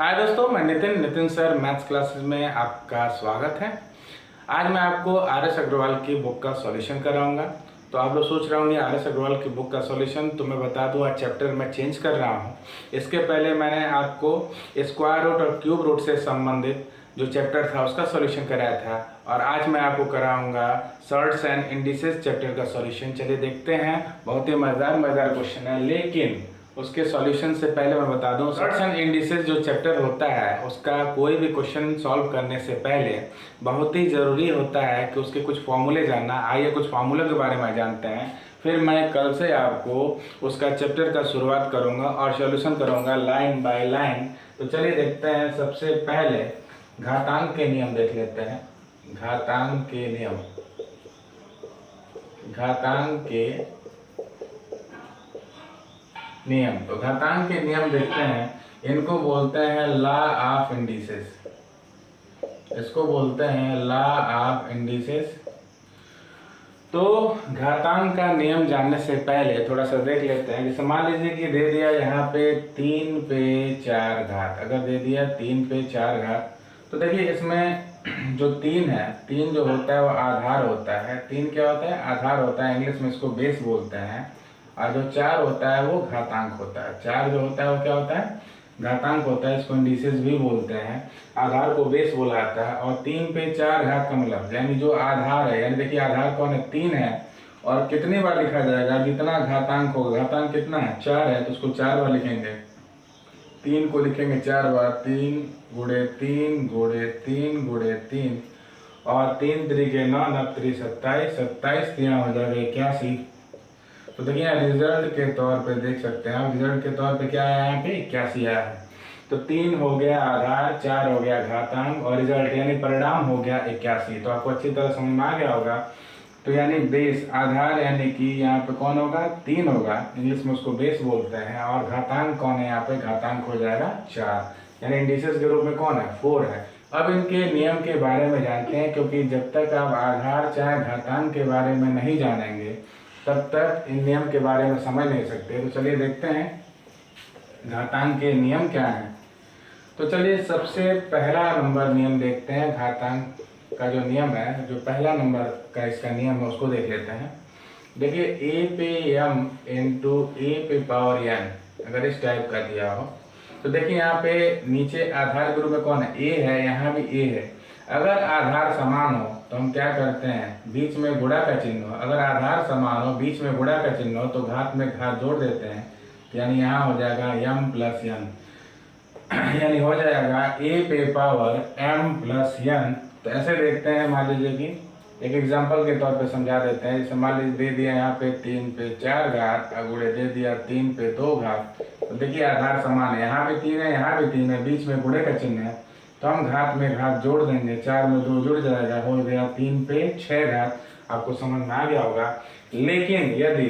हाय दोस्तों, मैं Nitin sir maths classes में आपका स्वागत है। आज मैं आपको आर एस अग्रवाल की बुक का सॉल्यूशन कराऊंगा। तो आप लोग सोच रहे होंगे आर एस अग्रवाल की बुक का सॉल्यूशन, तो मैं बता दूं आज चैप्टर मैं चेंज कर रहा हूं। इसके पहले मैंने आपको स्क्वायर रूट और क्यूब रूट से संबंधित जो चैप्टर था उसका सॉल्यूशन कराया था, और आज मैं आपको कराऊंगा सर्ट्स एंड इंडिसेस चैप्टर का सॉल्यूशन। चलिए देखते हैं। बहुत ही मज़ेदार क्वेश्चन है, लेकिन उसके सॉल्यूशन से पहले मैं बता दूं सर्ट्स एंड इंडिसेस जो चैप्टर होता है उसका कोई भी क्वेश्चन सॉल्व करने से पहले बहुत ही ज़रूरी होता है कि उसके कुछ फॉर्मूले जानना। आइए कुछ फार्मूले के बारे में जानते हैं, फिर मैं कल से आपको उसका चैप्टर का शुरुआत करूंगा और सॉल्यूशन करूंगा लाइन बाय लाइन। तो चलिए देखते हैं। सबसे पहले घातांक के नियम देख लेते हैं। घातांक के नियम, घातांक के नियम। तो घातांक के नियम देखते हैं, इनको बोलते हैं लॉ ऑफ इंडिसेस। इसको बोलते हैं लॉ ऑफ इंडिसेस। तो घातांक का नियम जानने से पहले थोड़ा सा देख लेते हैं। जैसे मान लीजिए कि दे दिया यहाँ पे 3 पे 4 घात। अगर दे दिया 3 पे 4 घात, तो देखिए इसमें जो 3 है, 3 जो होता है वो आधार होता है। 3 क्या होता है? आधार होता है। इंग्लिश में इसको बेस बोलते हैं। और जो 4 होता है वो घातांक होता है। 4 जो होता है वो क्या होता है? घातांक होता है। इसको इंडिसेस भी बोलते हैं। आधार को बेस बोला जाता है। और 3 पे 4 घात का मतलब यानी जो आधार है, यानी देखिए आधार कौन है? 3 है। और कितनी बार लिखा जाएगा? जितना घातांक होगा। घातांक कितना है? 4 है, तो उसको 4 बार लिखेंगे। 3 को लिखेंगे 4 बार। 3 गुणे 3 गुणे 3 गुणे 3, और 3 त्रिके 9, 9 त्रिक 27, 27 3 हो जाएगा 81। तो देखिए यहाँ रिजल्ट के तौर पे देख सकते हैं आप, रिजल्ट के तौर पे क्या आया? यहाँ पे 81 आया है। तो 3 हो गया आधार, 4 हो गया घातांक, और रिजल्ट यानी परिणाम हो गया 81। तो आपको अच्छी तरह समझ में आ गया होगा। तो यानी बेस, आधार यानी कि यहाँ पे कौन होगा? 3 होगा। इंग्लिश में उसको बेस बोलते हैं। और घातांक कौन है? यहाँ पे घातांक हो जाएगा 4, यानी इंडिसेस के रूप में कौन है? 4 है। अब इनके नियम के बारे में जानते हैं, क्योंकि जब तक आप आधार चाहे घातांक के बारे में नहीं जानेंगे तब तक इन नियम के बारे में समझ नहीं सकते। तो चलिए देखते हैं घातांक के नियम क्या हैं। तो चलिए सबसे पहला नंबर नियम देखते हैं। घातांक का जो नियम है, जो पहला नंबर का इसका नियम है, उसको देख लेते हैं। देखिए ए पे m इंटू ए पे पावर n, अगर इस टाइप का दिया हो तो देखिए यहाँ पे नीचे आधार के रूप में कौन है? a है। यहाँ भी a है। अगर आधार समान हो तो हम क्या करते हैं? बीच में गुणा का चिन्ह हो। अगर आधार समान हो, बीच में गुणा का चिन्ह हो, तो घात में घात जोड़ देते हैं। यानी यहाँ हो जाएगा m प्लस n, यानी हो जाएगा a पे पावर m प्लस n। तो ऐसे देखते हैं। मान लीजिए कि एक एग्जांपल के तौर पे समझा देते हैं। जैसे मान लीजिए दे दिया यहाँ पे 3 पे 4 घात, गुणे दे दिया 3 पे 2 घात। तो देखिए आधार समान है, यहाँ भी 3 है, यहाँ भी 3 है, बीच में गुणे का चिन्ह है, तो हम घात में घात जोड़ देंगे। 4 में 2 जुड़ जाएगा, हो गया 3 पे 6 घात। आपको समझ में आ गया होगा। लेकिन यदि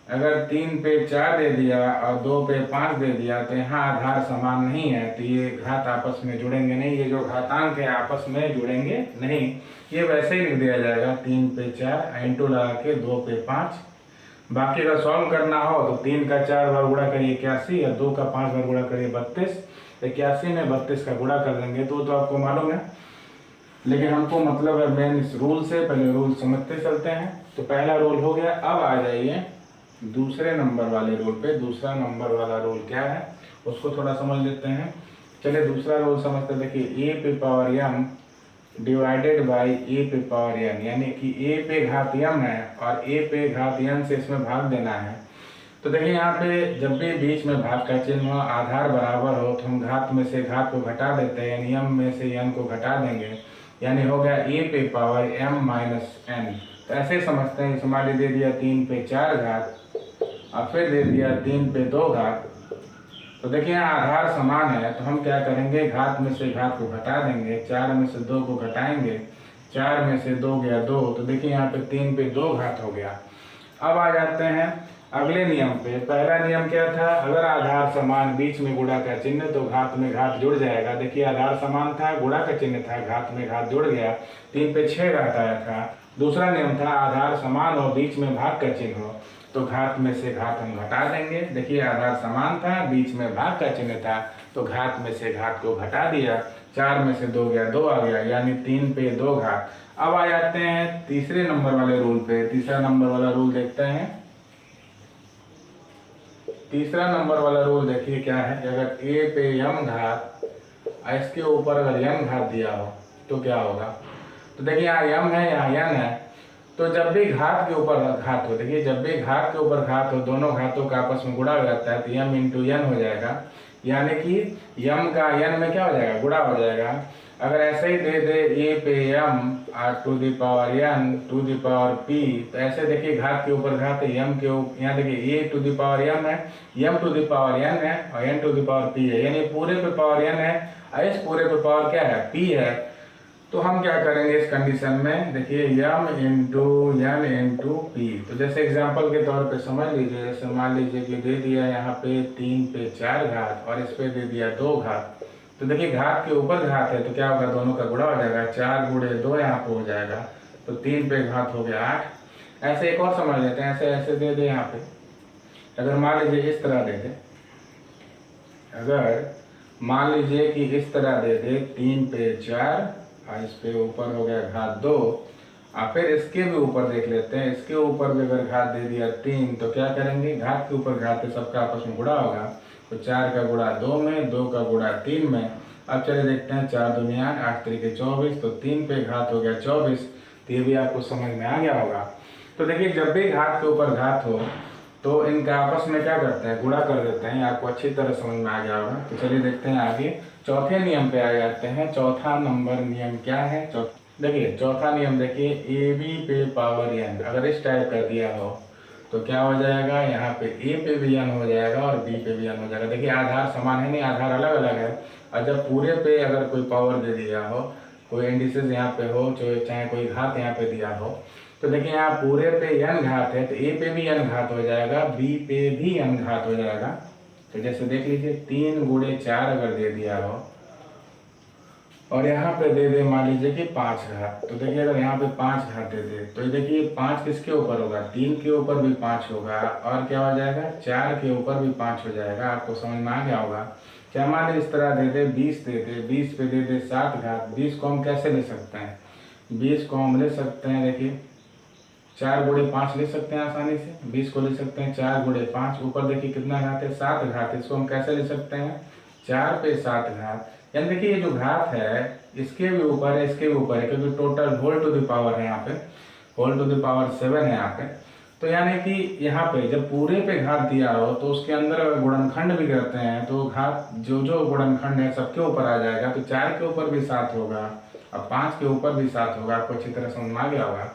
अगर 3 पे 4 दे दिया और 2 पे 5 दे दिया, तो यहाँ आधार समान नहीं है, तो ये घात आपस में जुड़ेंगे नहीं। ये जो घातांक है आपस में जुड़ेंगे नहीं। ये वैसे ही लिख दिया जाएगा 3 पे 4 इंटू लगा के 2 पे 5। बाकी अगर सॉल्व करना हो तो 3 का 4 बार गुणा करिए 81, और 2 का 5 बार गुणा करिए 32। 81 में 32 का गुणा कर देंगे तो आपको मालूम है, लेकिन हमको मतलब है मेन इस रूल से। पहले रूल समझते चलते हैं। तो पहला रूल हो गया। अब आ जाइए दूसरे नंबर वाले रूल पे। दूसरा नंबर वाला रूल क्या है उसको थोड़ा समझ लेते हैं। चलिए दूसरा रूल समझते हैं। देखिए a पे power m divided by a पे पावर n, यानी कि a पे घात m है और a पे घात n से इसमें भाग देना है। तो देखिए यहाँ पे जब भी बीच में भाग का चिन्ह हो, आधार बराबर हो, तो हम घात में से घात को घटा देते हैं, यानी m में से n को घटा देंगे। यानी हो गया a पे पावर m माइनस n। तो ऐसे समझते हैं। मान लीजिए दे दिया 3 पे 4 घात और फिर दे दिया 3 पे 2 घात। तो देखिए आधार समान है, तो हम क्या करेंगे? घात में से घात को घटा देंगे। 4 में से 2 को घटाएंगे, 4 में से 2 गया 2। तो देखिए यहाँ पे 3 पे 2 घात हो गया। अब आ जाते हैं अगले नियम पे। पहला नियम क्या था? अगर आधार समान, बीच में गुणा का चिन्ह, तो घात में घात जुड़ जाएगा। देखिए आधार समान था, गुणा का चिन्ह था, घात में घात जुड़ गया, 3 पे 6 घात आया था। दूसरा नियम था आधार समान हो, बीच में भाग का चिन्ह हो, तो घात में से घात हम घटा देंगे। देखिए आधार समान था, बीच में भाग का चिन्ह था, तो घात में से घात को घटा दिया। 4 में से 2 गया, 2 आ गया, यानी 3 पे 2 घात। अब आ जाते हैं तीसरे नंबर वाले रूल पे। तीसरा नंबर वाला रूल देखते हैं। तीसरा नंबर वाला रूल देखिए क्या है कि अगर a पे m घात, इसके ऊपर अगर m घात दिया हो तो क्या होगा। तो देखिए यहाँ m है, यहाँ n है, तो जब भी घात के ऊपर घात हो, देखिए जब भी घात के ऊपर घात हो, दोनों घातों का आपस में गुणा हो जाता है, तो m इंटू n हो जाएगा, यानी कि m का n में क्या हो जाएगा, गुणा हो जाएगा। अगर ऐसे ही दे दे a पे m to the power n to the power p, तो ऐसे देखिए घात के ऊपर घात है, m के ऊपर, यहाँ देखिए a to the power m है, m to the power n है और n to the power p है, यानी पूरे पे पावर n है और इस पूरे पे पावर क्या है, p है। तो हम क्या करेंगे इस कंडीशन में, देखिए m into n into p। तो जैसे एग्जांपल के तौर पे समझ लीजिए, जैसे मान लीजिए कि दे दिया यहाँ पे 3 पे 4 घात और इस पे दे दिया 2 घात। तो देखिए घात के ऊपर घात है तो क्या होगा, दोनों का गुणा हो जाएगा, 4 गुणे 2 यहाँ पे हो जाएगा, तो 3 पे घात हो गया 8। ऐसे एक और समझ लेते हैं, ऐसे ऐसे दे दे यहाँ पे। अगर मान लीजिए इस तरह दे दे, अगर मान लीजिए कि इस तरह दे दे 3 पे 4 और इस पे ऊपर हो गया घात 2, और फिर इसके भी ऊपर देख लेते हैं, इसके ऊपर भी अगर घात दे दिया 3, तो क्या करेंगे, घात के ऊपर घात है, सबका आपस में गुणा होगा, तो 4 का गुणा 2 में, 2 का गुणा 3 में। अब चलिए देखते हैं, 4 दुनिया 8 तरीके 24, तो 3 पे घात हो गया 24। तो ये भी आपको समझ में आ गया होगा। तो देखिए जब भी घात के ऊपर घात हो तो इनका आपस में क्या करते हैं, गुणा कर देते हैं, आपको अच्छी तरह समझ में आ गया होगा। तो चलिए देखते हैं आगे, चौथे नियम पे आ जाते हैं। चौथा नंबर नियम क्या है, देखिए चौथा नियम देखिए, ए बी पे पावर n अगर इस टाइप कर दिया हो तो क्या हो जाएगा, यहाँ पे a पे भी n हो जाएगा और b पे भी n हो जाएगा। देखिए आधार समान है नहीं, आधार अलग अलग है, और जब पूरे पे अगर कोई पावर दे दिया हो, कोई इंडिसेस यहाँ पे हो, चाहे कोई घात यहाँ पे दिया हो, तो देखिए यहाँ पूरे पे n घात है तो a पे भी n घात हो जाएगा, b पे भी n घात हो जाएगा। तो जैसे देख लीजिए 3 गुणे 4 अगर दे दिया हो और यहाँ पे दे दे मान लीजिए कि 5 घात, तो देखिए अगर यहाँ पे 5 घात दे दे तो देखिए 5 किसके ऊपर होगा, 3 के ऊपर भी 5 होगा और क्या हो जाएगा, 4 के ऊपर भी 5 हो जाएगा। आपको समझ में आ गया होगा। क्या मान लीजिए इस तरह दे दे 20 दे दे, 20 पे दे दे 7 घात। 20 को हम कैसे ले सकते हैं, 20 को हम ले सकते हैं, देखिए 4 गुणे 5 ले सकते हैं आसानी से, 20 को ले सकते हैं 4 गुणे 5, ऊपर देखिए कितना घात है, 7 घात। इसको हम कैसे ले सकते हैं, 4 पे 7 घात, यानी देखिए ये जो घात है इसके भी ऊपर है, इसके भी ऊपर है, क्योंकि total whole to the power है, यहाँ पे होल टू द पावर 7 है यहाँ पे। तो यानी कि यहाँ पे जब पूरे पे घात दिया हो तो उसके अंदर अगर गुणनखंड भी करते हैं तो घात जो जो गुणनखंड है सबके ऊपर आ जाएगा। तो 4 के ऊपर भी 7 होगा और 5 के ऊपर भी 7 होगा। आपको अच्छी तरह समझ में आ गया होगा।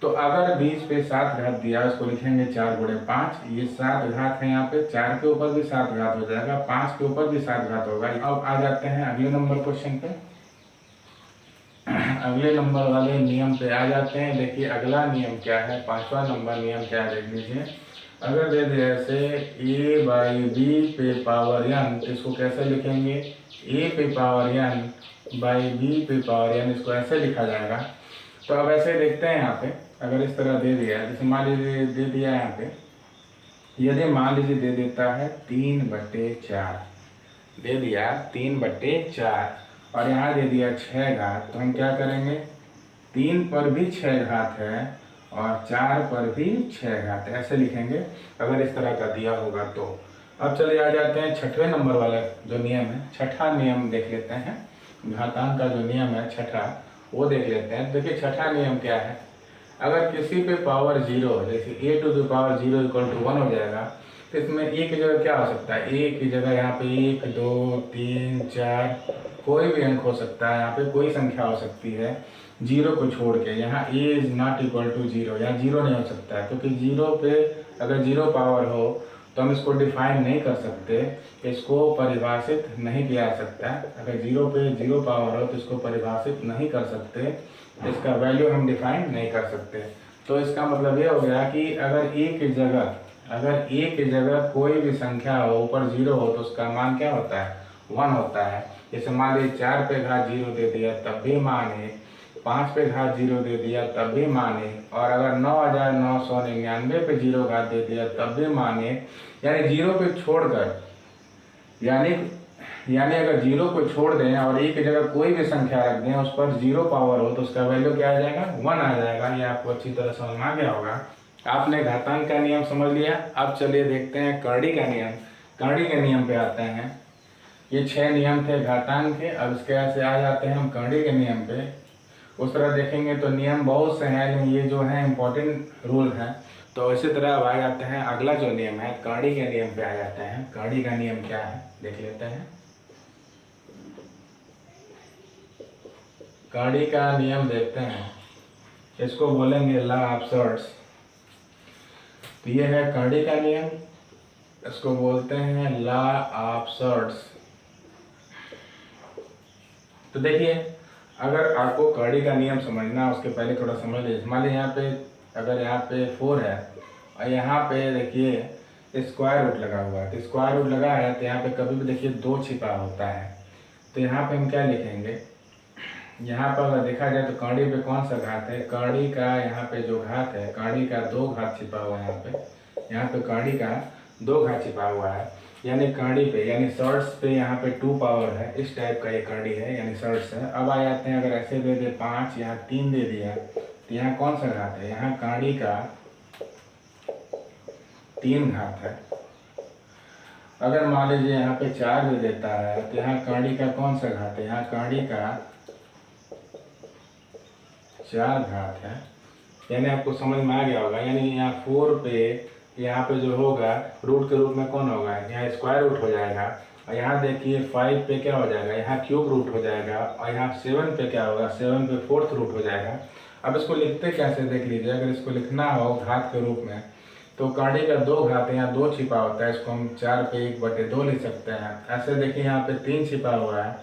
तो अगर 20 पे 7 घात दिया, उसको लिखेंगे 4 गुणे 5, ये 7 घात है यहाँ पे, 4 के ऊपर भी 7 घात हो जाएगा, 5 के ऊपर भी 7 घात होगा। अब आ जाते हैं अगले नंबर क्वेश्चन पे, अगले नंबर वाले नियम पे आ जाते हैं। देखिए अगला नियम क्या है, 5वां नंबर नियम क्या है देख लीजिए। अगर दे दे ऐसे a बाई बी पे पावर n, तो इसको कैसे लिखेंगे, a पे पावर n बाई b पे पावर n, इसको ऐसे लिखा जाएगा। तो अब ऐसे देखते हैं यहाँ पे, अगर इस तरह दे दिया, जैसे मान लीजिए दे दिया यहाँ पे, यदि मान लीजिए दे देता है 3/4, दे दिया 3/4 और यहाँ दे दिया 6 घात, तो हम क्या करेंगे, 3 पर भी 6 घात है और 4 पर भी 6 घात है, ऐसे लिखेंगे अगर इस तरह का दिया होगा तो। अब चले आ जाते हैं 6वें नंबर वाला जो नियम है, छठा नियम देख लेते हैं। घातांक का जो नियम है छठा, वो देख लेते हैं। देखिए छठा नियम क्या है, अगर किसी पे पावर 0, जैसे a टू द पावर 0 = 1 हो जाएगा, तो इसमें a की जगह क्या हो सकता है, a की जगह यहाँ पे 1 2 3 4 कोई भी अंक हो सकता है, यहाँ पे कोई संख्या हो सकती है 0 को छोड़ के। यहाँ a ≠ 0, यहाँ 0 नहीं हो सकता है, क्योंकि 0 पे अगर 0 पावर हो तो हम इसको डिफाइन नहीं कर सकते, इसको परिभाषित नहीं किया जा सकता। अगर 0 पे 0 पावर हो तो इसको परिभाषित नहीं कर सकते, इसका वैल्यू हम डिफाइन नहीं कर सकते। तो इसका मतलब ये हो गया कि अगर a की जगह कोई भी संख्या हो, ऊपर 0 हो, तो उसका मान क्या होता है, 1 होता है। जैसे मान लीजिए 4 पे घात 0 दे दिया तब भी मान है, 5 पे घात 0 दे दिया तब भी माने, और अगर 9999 पे 0 घात दे दिया तब भी माने। यानी 0 पे छोड़कर, यानी अगर 0 को छोड़ दें और एक की जगह कोई भी संख्या रख दें, उस पर 0 पावर हो तो उसका वैल्यू क्या आ जाएगा, 1 आ जाएगा। ये आपको अच्छी तरह समझ में आ गया होगा। आपने घातांक का नियम समझ लिया। अब चलिए देखते हैं करड़ी का नियम। करड़ी के नियम पे आते हैं। ये 6 नियम थे घातांक के। अब इसके ऐसे आ जाते हैं हम करड़ी के नियम पे। उस तरह देखेंगे तो नियम बहुत से हैं, लेकिन ये जो है इम्पोर्टेंट रूल हैं। तो इसी तरह अब आ जाते हैं अगला जो नियम है, करड़ी के नियम पे आ जाते हैं। करड़ी का नियम क्या है देख लेते हैं। करड़ी का नियम देखते हैं, इसको बोलेंगे लॉ ऑफ सर्ट्स। तो ये है करड़ी का नियम, इसको बोलते हैं लॉ ऑफ सर्ट्स। तो देखिए, अगर आपको करड़ी का नियम समझना, उसके पहले थोड़ा समझ लीजिए। मान लीजिए यहाँ पे, अगर यहाँ पे 4 है और यहाँ पे देखिए स्क्वायर रूट लगा हुआ है, तो स्क्वायर रूट लगा है तो यहाँ पे कभी भी देखिए 2 छिपा होता है। तो यहाँ पे हम क्या लिखेंगे, यहाँ पर अगर देखा जाए तो करड़ी पे कौन सा घात है, करड़ी का यहाँ पे जो घात है, करड़ी का 2 घात छिपा हुआ है। यहाँ पे करड़ी का 2 घात छिपा हुआ है। यानी करड़ी पे, यानी सर्ट्स पे यहाँ पे 2 पावर है। इस टाइप का ये करड़ी है, यानी सर्ट्स है। अब आ जाते हैं, अगर ऐसे दे दे 5, यहाँ 3 दे दिया, तो यहाँ कौन सा घात है, यहाँ करड़ी का 3 घात है। अगर मान लीजिए यहाँ पे 4 दे देता है, तो यहाँ करड़ी का कौन सा घात है, यहाँ करड़ी का 4 घात है। यानी आपको समझ में आ गया होगा। यानी यहाँ 4 पे, यहाँ पे जो होगा रूट के रूप में कौन होगा, यहाँ स्क्वायर रूट हो जाएगा। और यहाँ देखिए 5 पे क्या हो जाएगा, यहाँ क्यूब रूट हो जाएगा। और यहाँ 7 पे क्या होगा, 7 पे 4th रूट हो जाएगा। अब इसको लिखते कैसे देख लीजिए। अगर इसको लिखना हो घात के रूप में, तो करड़ी का 2 घात है, यहाँ 2 छिपा होता है, इसको हम 4 पे 1/2 लिख सकते हैं। ऐसे देखिए यहाँ पे 3 छिपा हुआ है,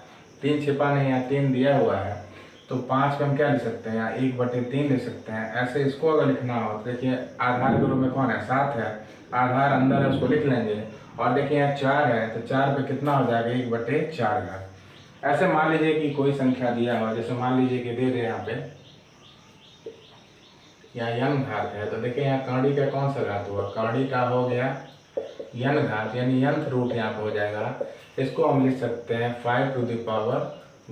3 छिपा नहीं, यहाँ 3 दिया हुआ है, तो 5 पे हम क्या लिख सकते हैं, यहाँ 1/3 लिख सकते हैं। ऐसे इसको अगर लिखना हो तो देखिए आधार के रूप में कौन है, 7 है, आधार अंदर है, उसको लिख लेंगे। और देखिए यहाँ 4 है, तो 4 पे कितना हो जाएगा, 1/4 घात। ऐसे मान लीजिए कि कोई संख्या दिया हुआ, जैसे मान लीजिए कि दे दे यहाँ पे, यहाँ n घात है, तो देखिए यहाँ करड़ी का कौन सा घात हुआ, करड़ी का हो गया n घात, यानी nth रूट यहाँ पे हो जाएगा। इसको हम लिख सकते हैं 5 to the power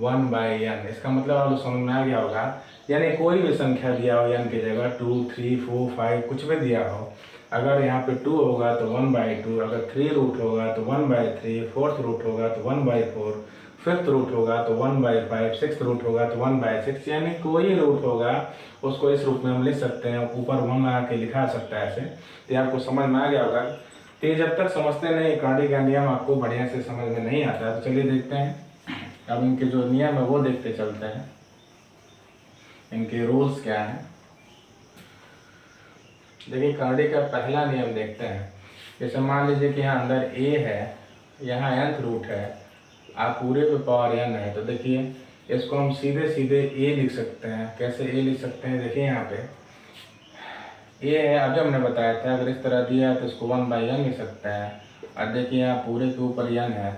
1/n। इसका मतलब आपको समझ में आ गया होगा। यानी कोई भी संख्या दिया हो n की जगह, 2, 3, 4, 5 कुछ भी दिया हो, अगर यहाँ पे 2 होगा तो 1/2, अगर 3 रूट होगा तो 1/3, 4th रूट होगा तो 1/4, 5th रूट होगा तो 1/5, 6th रूट होगा तो 1/6। यानी कोई रूट होगा उसको इस रूप में हम लिख सकते हैं, ऊपर 1 लगा के लिखा सकता है ऐसे। तो आपको समझ में आ गया होगा। तो जब तक समझते नहीं करड़ी का नियम आपको बढ़िया से समझ में नहीं आता। तो चलिए देखते हैं, अब इनके जो नियम है वो देखते चलते हैं, इनके रूल्स क्या हैं। देखिए करड़ी का पहला नियम देखते हैं। जैसे मान लीजिए कि यहाँ अंदर a है, यहाँ nth रूट है, आप पूरे पे पावर n है, तो देखिए इसको हम सीधे सीधे a लिख सकते हैं। कैसे a लिख सकते हैं, देखिए यहाँ पे a है, अभी हमने बताया था, अगर इस तरह दिया है तो इसको 1/n लिख सकते हैं। और देखिए यहाँ पूरे के ऊपर n है,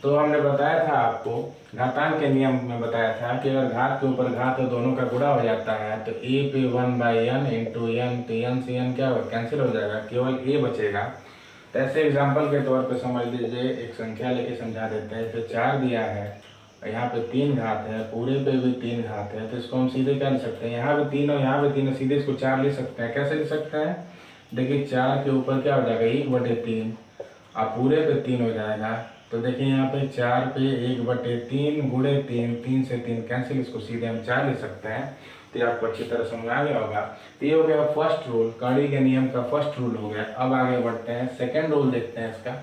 तो हमने बताया था आपको, घातांक के नियम में बताया था कि अगर घात के ऊपर घात तो दोनों का गुणा हो जाता है। तो a पे 1/n इंटू n, तो n से n क्या होगा, कैंसिल हो जाएगा, केवल a बचेगा। तो ऐसे एग्जाम्पल के तौर पे समझ लीजिए, एक संख्या लेके समझा देते हैं। तो 4 दिया है, यहाँ पे 3 घात है, पूरे पे भी 3 घात है, तो इसको हम सीधे क्या लिख सकते हैं, यहाँ भी 3 और यहाँ भी 3 है, सीधे इसको 4 लिख सकते हैं। कैसे लिख सकते हैं, देखिए 4 के ऊपर क्या हो जाएगा, 1/3, और पूरे पे 3 हो जाएगा। तो देखिए यहाँ पे 4 पे 1/3 गुणे 3, 3 से 3 कैंसिल, इसको सीधे हम 4 लिख सकते हैं। तो आपको अच्छी तरह समझ आ गया होगा। ये हो गया फर्स्ट रूल, करड़ी के नियम का फर्स्ट रूल हो गया। अब आगे बढ़ते हैं, सेकंड रूल देखते हैं इसका।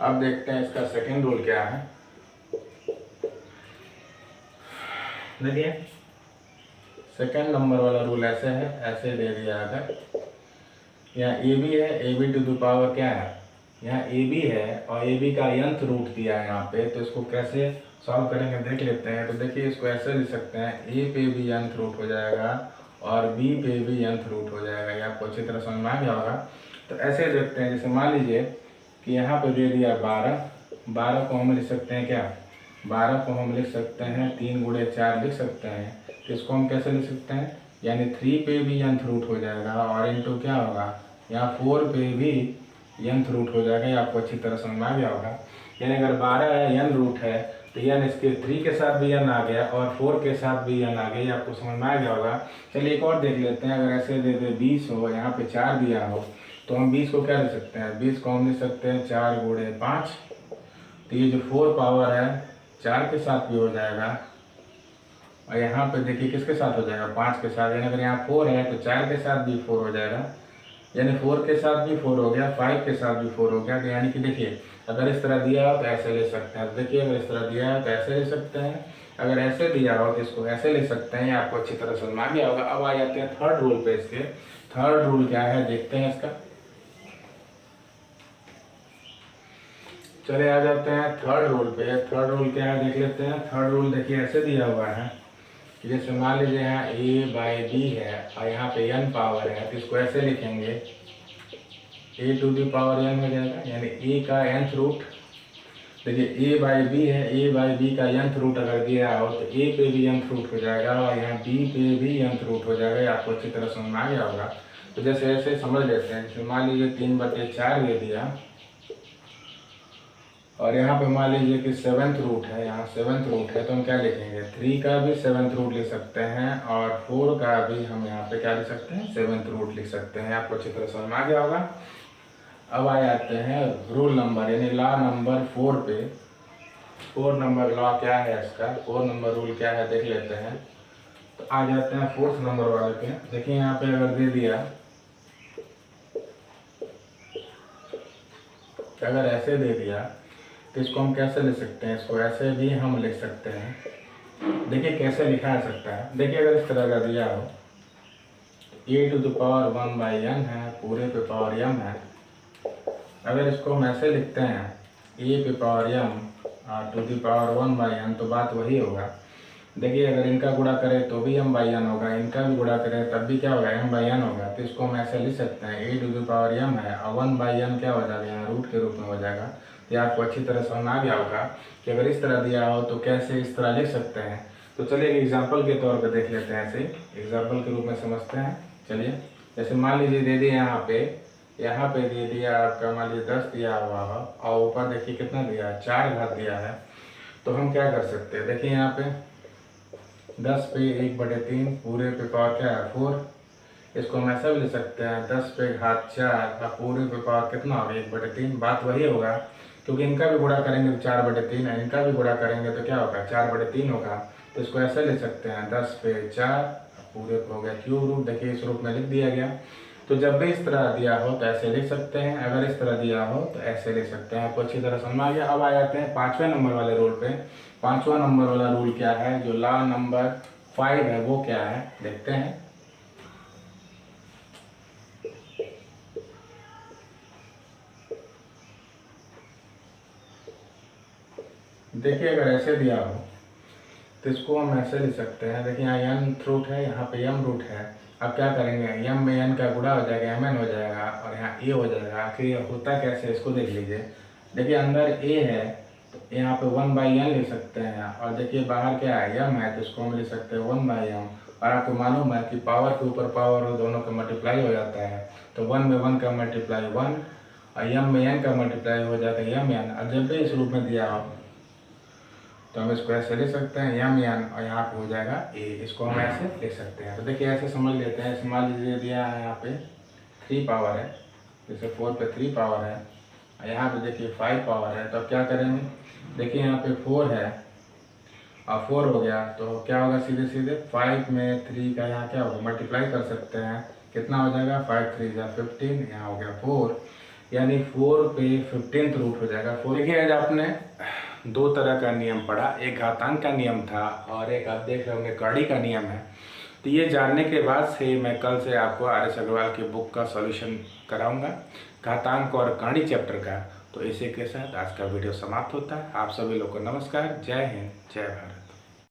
अब देखते हैं इसका सेकंड रूल क्या है। देखिए सेकंड नंबर वाला रूल ऐसे है, ऐसे दे दिया अगर यहाँ ए बी है, A B to the power क्या है, यहाँ ए बी है और ए बी का nth रूट दिया है यहाँ पे। तो इसको कैसे सॉल्व करेंगे देख लेते हैं। तो देखिए इसको ऐसे लिख सकते हैं, ए पे भी nth रूट हो जाएगा और बी पे भी nth रूट हो जाएगा। ये आपको अच्छी तरह समझ में आ गया होगा। तो ऐसे देखते हैं, जैसे मान लीजिए कि यहाँ पे दे दिया 12, 12 को हम लिख सकते हैं क्या, 12 को हम लिख सकते हैं 3 गुणे 4 लिख सकते हैं। तो इसको हम कैसे लिख सकते हैं, यानी 3 पे भी nth रूट हो जाएगा और इनटू क्या होगा, यहाँ 4 पे भी nth रूट हो जाएगा। ये आपको अच्छी तरह समझ में आ गया होगा। यानी अगर 12 है n रूट है तो n इसके 3 के साथ भी n आ गया और 4 के साथ भी n आ गया। ये आपको समझ में आ गया होगा। चलिए एक और देख लेते हैं। अगर ऐसे दे दे 20 हो, यहाँ पे 4 दिया हो, तो हम 20 को क्या लिख सकते हैं, 20 को हम लिख सकते हैं 4 गुणे 5। तो ये जो 4 पावर है 4 के साथ भी हो जाएगा और यहाँ पे देखिए किसके साथ हो जाएगा, 5 के साथ। यानी अगर यहाँ 4 है तो 4 के साथ भी 4 हो जाएगा, यानी 4 के साथ भी 4 हो गया, 5 के साथ भी 4 हो गया। तो यानी कि देखिए अगर इस तरह दिया हो तो ऐसे ले सकते हैं। देखिए अगर इस तरह दिया है तो ऐसे ले सकते हैं, अगर ऐसे दिया हो तो इसको ऐसे ले सकते हैं। ये आपको अच्छी तरह समझ में आ गया होगा। अब आ जाते हैं थर्ड रूल पे। इसके थर्ड रूल क्या है देखते हैं इसका। चले आ जाते हैं थर्ड रूल पे। थर्ड रूल क्या है देख लेते हैं। थर्ड रूल देखिए ऐसे दिया हुआ है, जैसे मान लीजिए यहाँ a/b है और यहाँ पे n पावर है, तो इसको ऐसे लिखेंगे a to the power n हो जाएगा, यानी a का nth रूट। देखिए a/b है, a/b का nth रूट अगर दिया हो तो a पे भी nth रूट हो जाएगा और यहाँ b पे भी nth रूट हो जाएगा। आपको अच्छी तरह समझ में आ गया होगा। तो जैसे ऐसे समझ लेते हैं। जैसे मान लीजिए 3/4 दे दिया और यहाँ पे मान लीजिए कि 7th रूट है, यहाँ 7th रूट है, तो हम क्या लिखेंगे, 3 का भी 7th रूट लिख सकते हैं और 4 का भी हम यहाँ पे क्या लिख सकते हैं, 7th रूट लिख सकते हैं। आपको अच्छी तरह समझ में आ गया होगा। अब आ जाते हैं रूल नंबर यानी लॉ नंबर 4 पे। 4 नंबर लॉ क्या है इसका, 4 नंबर रूल क्या है देख लेते हैं। तो आ जाते हैं 4th नंबर वाले पे। देखिए यहाँ पे अगर दे दिया, अगर ऐसे दे दिया तो इसको हम कैसे लिख सकते हैं, इसको ऐसे भी हम लिख सकते हैं। देखिए कैसे लिखा जा सकता है। देखिए अगर इस तरह का दिया हो, a to the power 1/n है, पूरे पे पावर m है। अगर इसको हम ऐसे लिखते हैं a पे power m to the power 1/n, तो बात वही होगा। देखिए अगर इनका गुणा करें तो भी m/n होगा, इनका भी गुणा करें तब भी क्या होगा, m/n होगा। तो इसको हम ऐसे लिख सकते हैं a to the power m है और 1/n क्या हो जाएगा, यहाँ रूट के रूप में हो जाएगा। तो आपको अच्छी तरह समझ आ गया होगा कि अगर इस तरह दिया हो तो कैसे इस तरह लिख सकते हैं। तो चलिए एक एग्जाम्पल के तौर पर देख लेते हैं, ऐसे एग्जाम्पल के रूप में समझते हैं। चलिए जैसे मान लीजिए दे दिए यहाँ पे दे दिया आपका, मान लीजिए 10 दिया हुआ हो और ऊपर देखिए कितना दिया है, 4 घात दिया है। तो हम क्या कर सकते हैं, देखिए यहाँ पे 10 पे 1/3 पूरे पे पावर क्या है 4। इसको हम ऐसा भी लिख सकते हैं 10 पे घात 4 और पूरे पे पावर कितना होगा 1/3। बात वही होगा क्योंकि इनका भी गुणा करेंगे तो 4/3 है, इनका भी गुणा करेंगे तो क्या होगा 4/3 होगा। तो इसको ऐसे लिख सकते हैं 10 पे 4 पूरे पे हो गया क्यूब रूट। देखिए इस रूप में लिख दिया गया। तो जब भी इस तरह दिया हो तो ऐसे लिख सकते हैं, अगर इस तरह दिया हो तो ऐसे लिख सकते हैं। आपको अच्छी तरह समझ में आ गया। अब आ जाते हैं 5वें नंबर वाले रूल पे। 5वां नंबर वाला रूल क्या है, जो लॉ नंबर 5 है वो क्या है देखते हैं। देखिए अगर ऐसे दिया हो तो इसको हम ऐसे लिख सकते हैं। देखिए यहाँ n रूट है, यहाँ पे m रूट है। अब क्या करेंगे, m में n का गुणा हो जाएगा, mn हो जाएगा और यहाँ a हो जाएगा। आखिर ये होता कैसे इसको देख लीजिए। देखिए अंदर a है तो यहाँ पे 1/n लिख सकते हैं और देखिए बाहर क्या है m है, तो इसको हम लिख सकते हैं 1/m। और आपको मालूम है कि पावर के ऊपर पावर दोनों का मल्टीप्लाई हो जाता है, तो 1 में 1 का मल्टीप्लाई 1 और m में n का मल्टीप्लाई हो जाता है mn। और जब भी इस रूप में दिया हो तो हम इसको ऐसे लिख सकते हैं m और यहाँ पे हो जाएगा a। इसको हम ऐसे लिख सकते हैं। तो देखिए ऐसे समझ लेते हैं। मान लीजिए दिया है यहाँ पे 3 पावर है, जैसे 4 पे 3 पावर है और यहाँ पे देखिए 5 पावर है। तो अब क्या करेंगे, देखिए यहाँ पे 4 है और 4 हो गया तो क्या होगा, सीधे सीधे 5 में 3 का यहाँ क्या होगा मल्टीप्लाई कर सकते हैं। कितना हो जाएगा 5 3 जा 15, यहाँ हो गया 4, यानी 4 पे 15th रूट हो जाएगा 4। देखिए आज आपने 2 तरह का नियम पढ़ा, एक घातांक का नियम था और एक आप देख रहे होंगे कड़ी का नियम है। तो ये जानने के बाद से मैं कल से आपको RS अग्रवाल की बुक का सॉल्यूशन कराऊंगा, घातांक और कड़ी चैप्टर का। तो इसी के साथ आज का वीडियो समाप्त होता है। आप सभी लोग को नमस्कार, जय हिंद, जय भारत।